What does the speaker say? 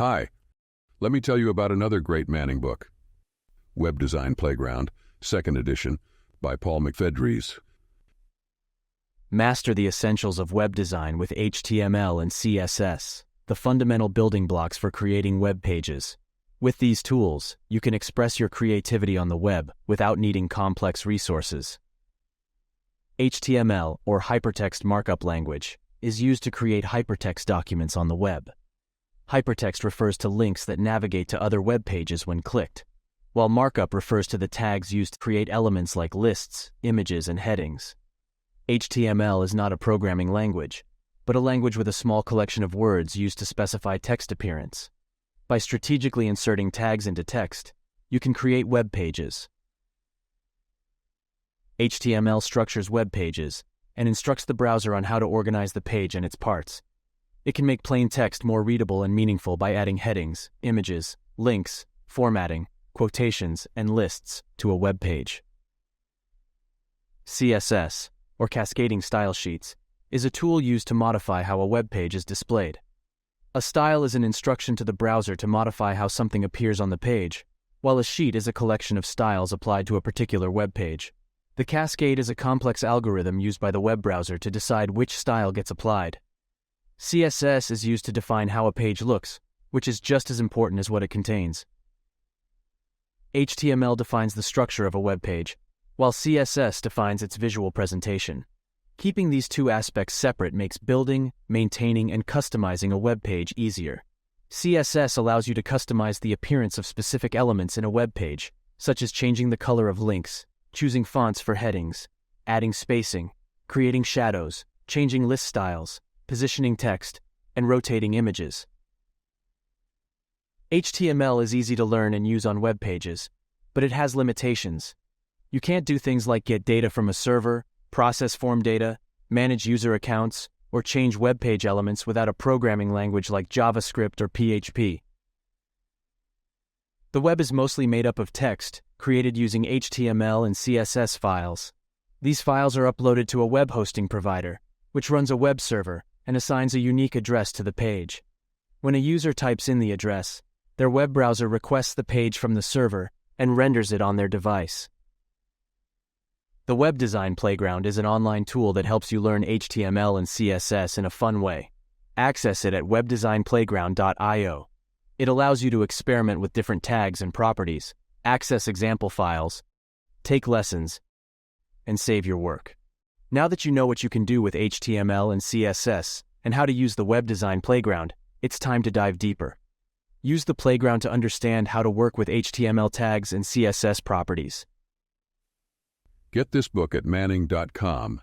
Hi, let me tell you about another great Manning book, Web Design Playground, 2nd edition, by Paul McFedries. Master the essentials of web design with HTML and CSS, the fundamental building blocks for creating web pages. With these tools, you can express your creativity on the web without needing complex resources. HTML, or hypertext markup language, is used to create hypertext documents on the web. Hypertext refers to links that navigate to other web pages when clicked, while markup refers to the tags used to create elements like lists, images, and headings. HTML is not a programming language, but a language with a small collection of words used to specify text appearance. By strategically inserting tags into text, you can create web pages. HTML structures web pages and instructs the browser on how to organize the page and its parts. It can make plain text more readable and meaningful by adding headings, images, links, formatting, quotations, and lists to a web page. CSS, or cascading style sheets, is a tool used to modify how a web page is displayed. A style is an instruction to the browser to modify how something appears on the page, while a sheet is a collection of styles applied to a particular web page. The cascade is a complex algorithm used by the web browser to decide which style gets applied. CSS is used to define how a page looks, which is just as important as what it contains. HTML defines the structure of a web page, while CSS defines its visual presentation. Keeping these two aspects separate makes building, maintaining, and customizing a web page easier. CSS allows you to customize the appearance of specific elements in a web page, such as changing the color of links, choosing fonts for headings, adding spacing, creating shadows, changing list styles, positioning text, and rotating images. HTML is easy to learn and use on web pages, but it has limitations. You can't do things like get data from a server, process form data, manage user accounts, or change web page elements without a programming language like JavaScript or PHP. The web is mostly made up of text, created using HTML and CSS files. These files are uploaded to a web hosting provider, which runs a web server and assigns a unique address to the page. When a user types in the address, their web browser requests the page from the server and renders it on their device. The Web Design Playground is an online tool that helps you learn HTML and CSS in a fun way. Access it at webdesignplayground.io. It allows you to experiment with different tags and properties, access example files, take lessons, and save your work. Now that you know what you can do with HTML and CSS and how to use the Web Design Playground, it's time to dive deeper. Use the playground to understand how to work with HTML tags and CSS properties. Get this book at manning.com